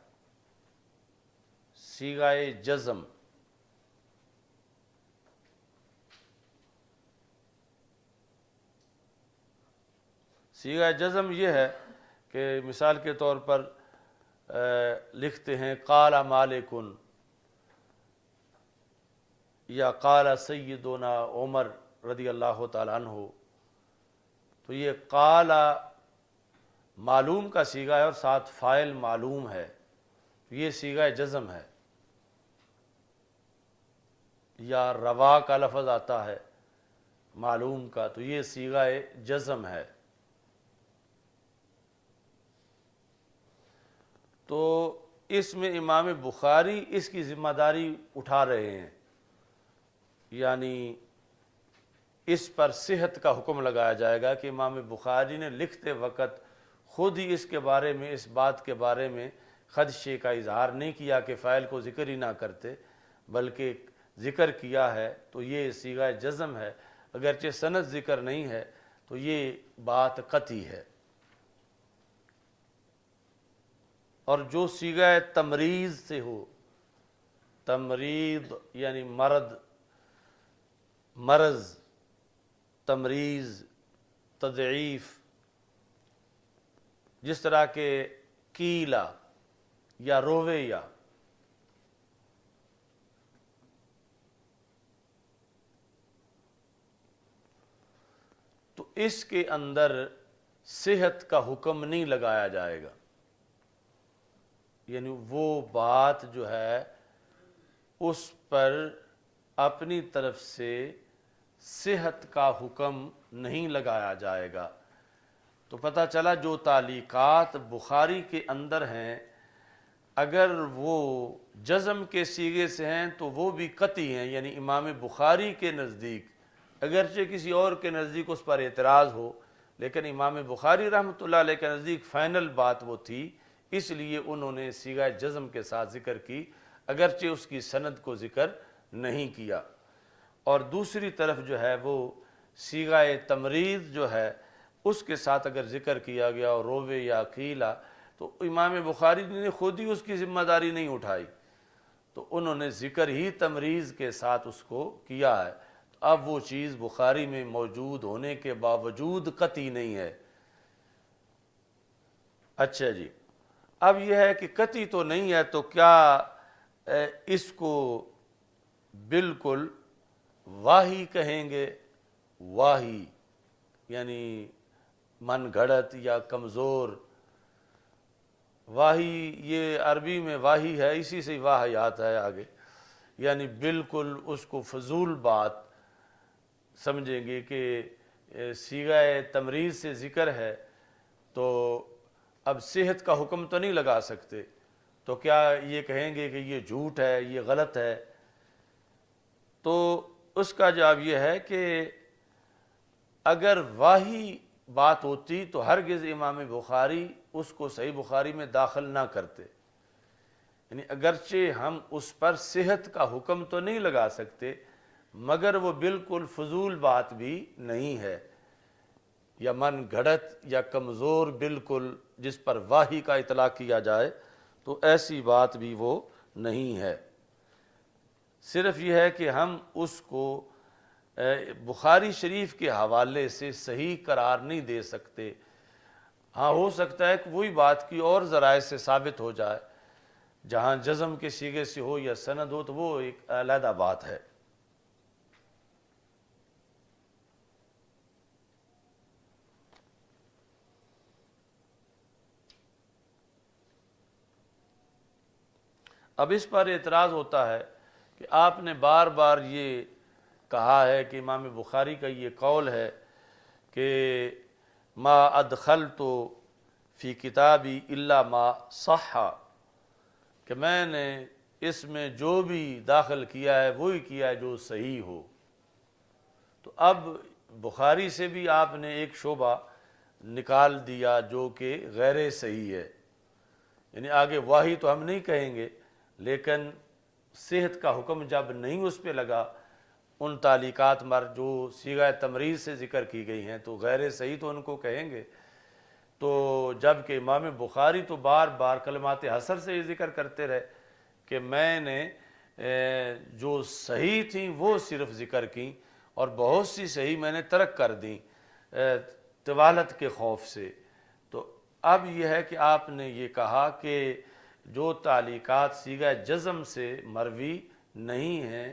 صیغہ جزم، صیغہ جزم یہ ہے کہ مثال کے طور پر لکھتے ہیں قال مالکن یا قال سیدنا عمر رضی اللہ تعالیٰ عنہ، تو یہ قال معلوم کا صیغہ ہے اور ساتھ فاعل معلوم ہے، یہ صیغہ جزم ہے. یا روا کا لفظ آتا ہے معلوم کا، تو یہ صیغہ جزم ہے. تو اس میں امام بخاری اس کی ذمہ داری اٹھا رہے ہیں، یعنی اس پر صحت کا حکم لگایا جائے گا کہ امام بخاری نے لکھتے وقت خود ہی اس کے بارے میں، اس بات کے بارے میں خدشے کا اظہار نہیں کیا کہ فاعل کو ذکر ہی نہ کرتے، بلکہ ذکر کیا ہے تو یہ صیغہ جزم ہے. اگرچہ سند ذکر نہیں ہے تو یہ بات قطعی ہے. اور جو صیغہ تمریض سے ہو، تمریض یعنی مرض، تمریض، تضعیف، جس طرح کے کیلا یا رویہ، تو اس کے اندر صحت کا حکم نہیں لگایا جائے گا، یعنی وہ بات جو ہے اس پر اپنی طرف سے صحت کا حکم نہیں لگایا جائے گا۔ تو پتہ چلا جو تعلیقات بخاری کے اندر ہیں اگر وہ جزم کے صیغے سے ہیں تو وہ بھی قطعی ہیں، یعنی امام بخاری کے نزدیک، اگرچہ کسی اور کے نزدیک اس پر اعتراض ہو، لیکن امام بخاری رحمۃ اللہ علیہ کے نزدیک فائنل بات وہ تھی، اس لیے انہوں نے صیغہ جزم کے ساتھ ذکر کی، اگرچہ اس کی سند کو ذکر نہیں کیا۔ اور دوسری طرف جو ہے وہ صیغہ تمریض جو ہے اس کے ساتھ اگر ذکر کیا گیا اور روے یا قیلا، تو امام بخاری نے خود ہی اس کی ذمہ داری نہیں اٹھائی، تو انہوں نے ذکر ہی تمریض کے ساتھ اس کو کیا ہے۔ اب وہ چیز بخاری میں موجود ہونے کے باوجود قطعی نہیں ہے۔ اچھا جی، اب یہ ہے کہ قطعی تو نہیں ہے، تو کیا اس کو بالکل واہی کہیں گے؟ واہی یعنی من گھڑت یا کمزور، واہی یہ عربی میں واہی ہے، اسی سے واہیات ہے آگے، یعنی بالکل اس کو فضول بات سمجھیں گے کہ صیغہ تمریض سے ذکر ہے تو اب صحت کا حکم تو نہیں لگا سکتے، تو کیا یہ کہیں گے کہ یہ جھوٹ ہے، یہ غلط ہے؟ تو اس کا جواب یہ ہے کہ اگر واہی بات ہوتی تو ہرگز امام بخاری اس کو صحیح بخاری میں داخل نہ کرتے، یعنی اگرچہ ہم اس پر صحت کا حکم تو نہیں لگا سکتے مگر وہ بالکل فضول بات بھی نہیں ہے، یا من گھڑت یا کمزور بالکل جس پر واہی کا اطلاق کیا جائے تو ایسی بات بھی وہ نہیں ہے۔ صرف یہ ہے کہ ہم اس کو بخاری شریف کے حوالے سے صحیح قرار نہیں دے سکتے، ہاں ہو سکتا ہے کہ وہی بات کی اور ذرائع سے ثابت ہو جائے، جہاں جزم کے صیغے سے ہو یا سند ہو تو وہ ایک علیحدہ بات ہے۔ اب اس پر اعتراض ہوتا ہے کہ آپ نے بار بار یہ کہا ہے کہ امام بخاری کا یہ قول ہے کہ ما ادخلت فی کتابی الا ما صح، کہ میں نے اس میں جو بھی داخل کیا ہے وہی کیا ہے جو صحیح ہو۔ تو اب بخاری سے بھی آپ نے ایک شعبہ نکال دیا جو کہ غیر صحیح ہے، یعنی آگے واہی تو ہم نہیں کہیں گے، لیکن صحت کا حکم جب نہیں اس پہ لگا، ان تعلیقات مر جو صیغہ تمریض سے ذکر کی گئی ہیں تو غیر صحیح تو ان کو کہیں گے۔ تو جب کہ امام بخاری تو بار بار کلمات حصر سے یہ ذکر کرتے رہے کہ میں نے جو صحیح تھیں وہ صرف ذکر کیں اور بہت سی صحیح میں نے ترک کر دیں طوالت کے خوف سے۔ تو اب یہ ہے کہ آپ نے یہ کہا کہ جو تعلیقات صیغہ جزم سے مروی نہیں ہیں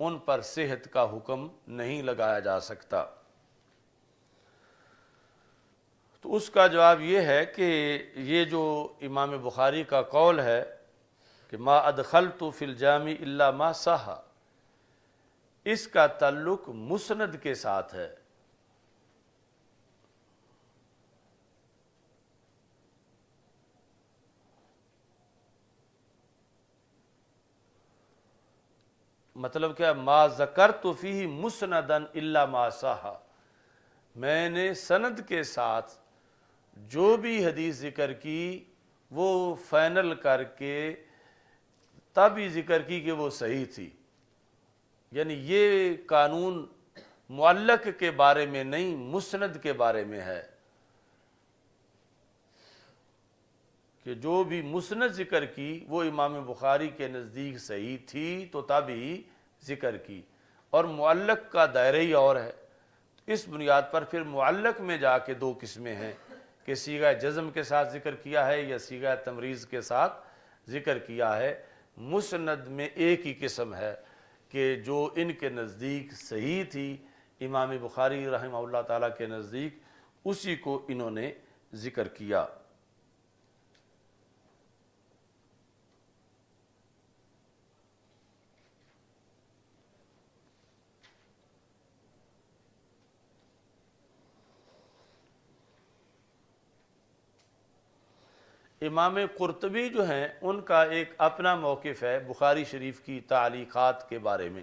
ان پر صحت کا حکم نہیں لگایا جا سکتا۔ تو اس کا جواب یہ ہے کہ یہ جو امام بخاری کا قول ہے کہ ما ادخلت فی الجامع الا ما صح، اس کا تعلق مسند کے ساتھ ہے۔ مطلب کیا؟ ما ذکرت فیہ مسندا الا ما صح، میں نے سند کے ساتھ جو بھی حدیث ذکر کی وہ فائنل کر کے تب ہی ذکر کی کہ وہ صحیح تھی، یعنی یہ قانون معلق کے بارے میں نہیں مسند کے بارے میں ہے، کہ جو بھی مسند ذکر کی وہ امام بخاری کے نزدیک صحیح تھی تو تب ہی ذکر کی، اور معلق کا دائرہ ہی اور ہے۔ اس بنیاد پر پھر معلق میں جا کے دو قسمیں ہیں کہ صیغہ جزم کے ساتھ ذکر کیا ہے یا صیغہ تمریز کے ساتھ ذکر کیا ہے۔ مسند میں ایک ہی قسم ہے کہ جو ان کے نزدیک صحیح تھی امام بخاری رحمہ اللہ تعالیٰ کے نزدیک، اسی کو انہوں نے ذکر کیا۔ امام قرطبی جو ہیں ان کا ایک اپنا موقف ہے بخاری شریف کی تعلیقات کے بارے میں۔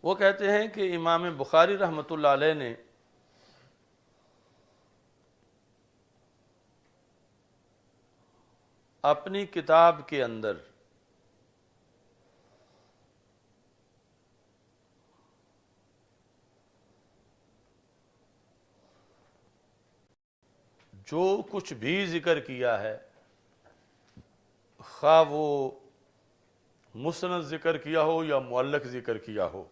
وہ کہتے ہیں کہ امام بخاری رحمۃ اللہ علیہ نے اپنی کتاب کے اندر جو کچھ بھی ذکر کیا ہے، خواہ وہ مسند ذکر کیا ہو یا معلق ذکر کیا ہو،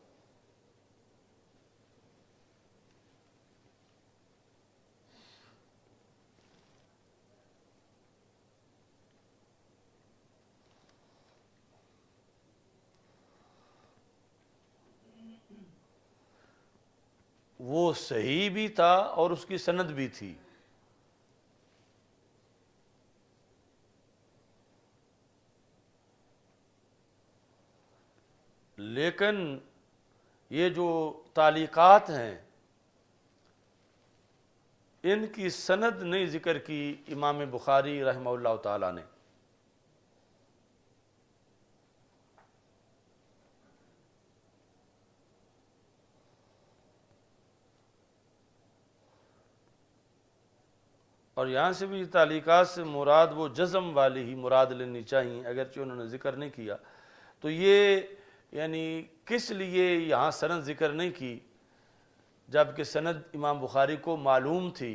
وہ صحیح بھی تھا اور اس کی سند بھی تھی۔ لیکن یہ جو تعلیقات ہیں ان کی سند نہیں ذکر کی امام بخاری رحمہ اللہ تعالیٰ نے۔ اور یہاں سے بھی تعلیقات سے مراد وہ جزم والی ہی مراد لینی چاہیے، اگرچہ انہوں نے ذکر نہیں کیا۔ تو یہ یعنی کس لیے یہاں سند ذکر نہیں کی جبکہ سند امام بخاری کو معلوم تھی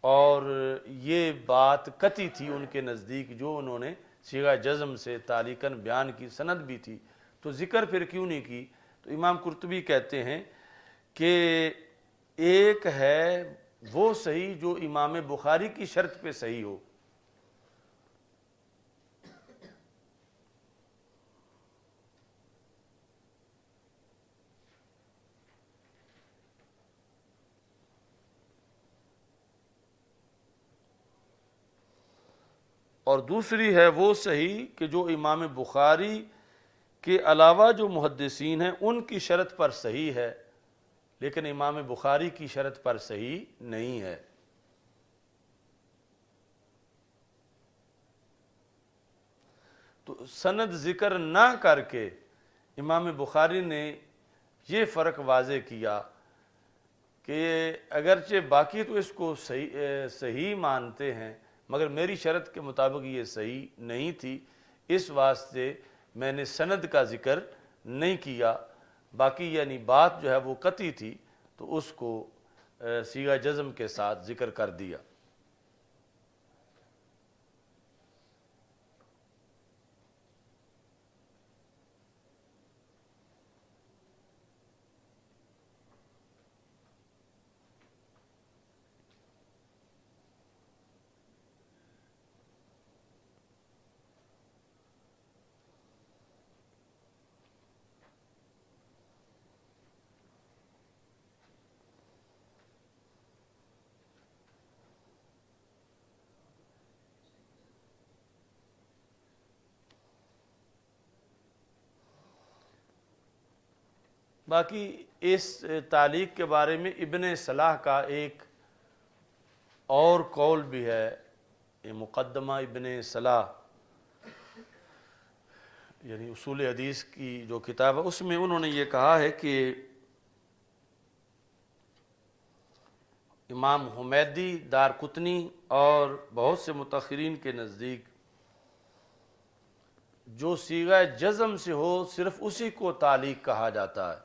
اور یہ بات قطعی تھی ان کے نزدیک، جو انہوں نے صیغہ جزم سے تعلیقاً بیان کی، سند بھی تھی، تو ذکر پھر کیوں نہیں کی؟ تو امام قرطبی کہتے ہیں کہ ایک ہے وہ صحیح جو امام بخاری کی شرط پہ صحیح ہو، اور دوسری ہے وہ صحیح کہ جو امام بخاری کے علاوہ جو محدثین ہیں ان کی شرط پر صحیح ہے لیکن امام بخاری کی شرط پر صحیح نہیں ہے۔ تو سند ذکر نہ کر کے امام بخاری نے یہ فرق واضح کیا کہ اگرچہ باقی تو اس کو صحیح مانتے ہیں مگر میری شرط کے مطابق یہ صحیح نہیں تھی، اس واسطے میں نے سند کا ذکر نہیں کیا، باقی یعنی بات جو ہے وہ قطعی تھی تو اس کو صیغہ جزم کے ساتھ ذکر کر دیا۔ باقی اس تعلیق کے بارے میں ابن صلاح کا ایک اور قول بھی ہے، یہ مقدمہ ابن صلاح یعنی اصول حدیث کی جو کتاب ہے اس میں انہوں نے یہ کہا ہے کہ امام حمیدی دارقطنی اور بہت سے متأخرین کے نزدیک جو صیغہ جزم سے ہو صرف اسی کو تعلیق کہا جاتا ہے۔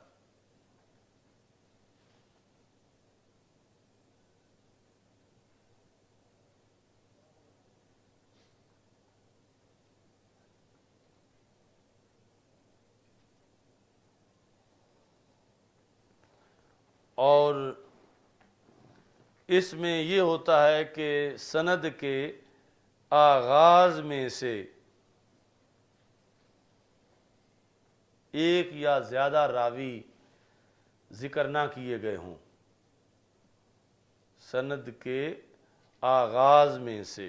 اور اس میں یہ ہوتا ہے کہ سند کے آغاز میں سے ایک یا زیادہ راوی ذکر نہ کیے گئے ہوں۔ سند کے آغاز میں سے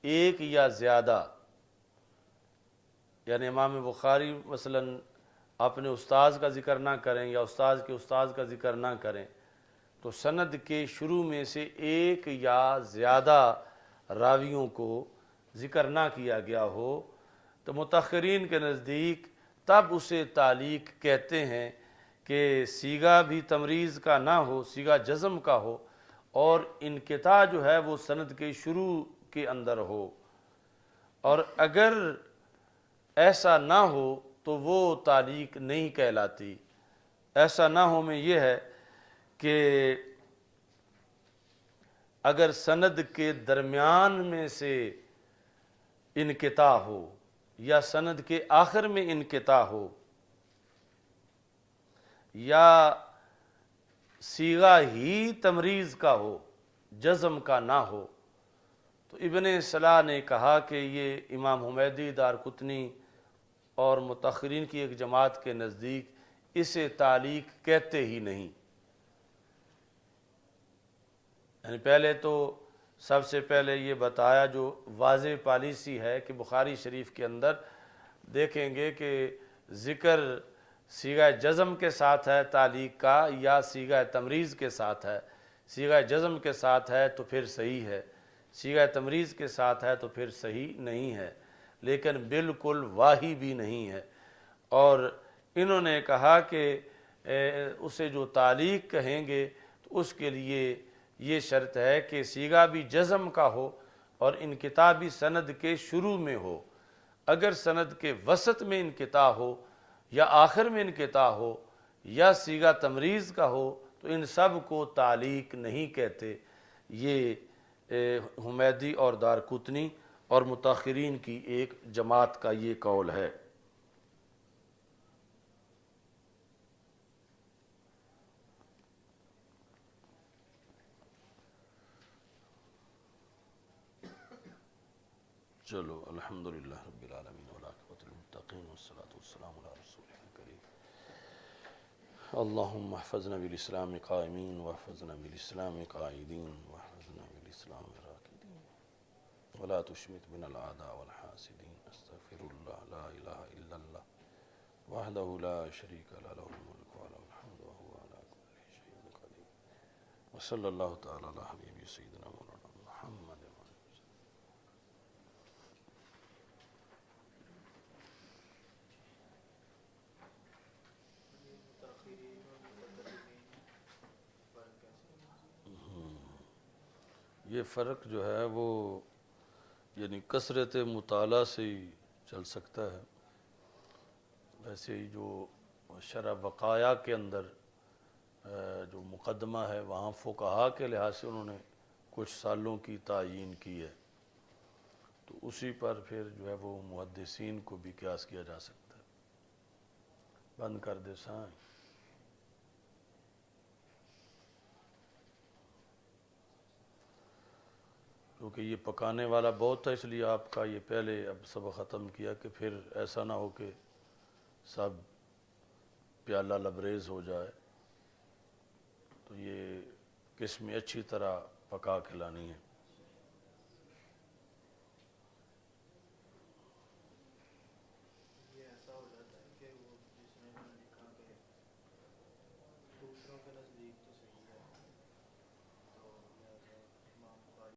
ایک یا زیادہ، یعنی امام بخاری مثلا اپنے استاذ کا ذکر نہ کریں یا استاذ کے استاذ کا ذکر نہ کریں، تو سند کے شروع میں سے ایک یا زیادہ راویوں کو ذکر نہ کیا گیا ہو تو متأخرین کے نزدیک تب اسے تعلیق کہتے ہیں کہ صیغہ بھی تمریز کا نہ ہو، صیغہ جزم کا ہو، اور انقطاع جو ہے وہ سند کے شروع کے اندر ہو۔ اور اگر ایسا نہ ہو تو وہ تعلیق نہیں کہلاتی۔ ایسا نہ ہو میں یہ ہے کہ اگر سند کے درمیان میں سے انقطاع ہو یا سند کے آخر میں انقطاع ہو یا صیغہ ہی تمریز کا ہو، جزم کا نہ ہو، تو ابن صلاح نے کہا کہ یہ امام حمیدی دارقطنی اور متأخرین کی ایک جماعت کے نزدیک اسے تعلیق کہتے ہی نہیں۔ یعنی پہلے تو سب سے پہلے یہ بتایا جو واضح پالیسی ہے کہ بخاری شریف کے اندر دیکھیں گے کہ ذکر صیغہ جزم کے ساتھ ہے تعلیق کا یا صیغہ تمریز کے ساتھ ہے۔ صیغہ جزم کے ساتھ ہے تو پھر صحیح ہے، صیغہ تمریز کے ساتھ ہے تو پھر صحیح نہیں ہے، لیکن بالکل واہی بھی نہیں ہے۔ اور انہوں نے کہا کہ اسے جو تعلیق کہیں گے تو اس کے لیے یہ شرط ہے کہ صیغہ بھی جزم کا ہو اور انقطاع بھی سند کے شروع میں ہو۔ اگر سند کے وسط میں انقطاع ہو یا آخر میں انقطاع ہو یا صیغہ تمریز کا ہو تو ان سب کو تعلیق نہیں کہتے۔ یہ حمیدی اور دارقطنی اور متأخرین کی ایک جماعت کا یہ قول ہے۔ چلو الحمدللہ رب العالمین والعاقبۃ للمتقین والصلاۃ والسلام علی رسول کریم۔ اللہم احفظنا بالاسلام قائمین واحفظنا بالاسلام قائدین واحفظنا بالاسلام راکدین ولا تشمت بنا الاعداء والحاسدین۔ استغفر اللہ لا الہ الا اللہ وحدہ لا شریک له له الملک وله الحمد وهو على كل شيء قدیر وصلی اللہ تعالی علی حبیبی سیدنا مولانا محمد۔ یہ فرق جو ہے وہ یعنی کثرت مطالعہ سے ہی چل سکتا ہے۔ ویسے ہی جو شرح بقایا کے اندر جو مقدمہ ہے وہاں فقہا کے لحاظ سے انہوں نے کچھ سالوں کی تعیین کی ہے، تو اسی پر پھر جو ہے وہ محدثین کو بھی قیاس کیا جا سکتا ہے۔ بند کر دے سائیں۔ کیونکہ یہ پکانے والا بہت تھا، اس لیے آپ کا یہ پہلے اب سبق ختم کیا کہ پھر ایسا نہ ہو کہ سب پیالہ لبریز ہو جائے، تو یہ قسمیں اچھی طرح پکا کھلانی ہے۔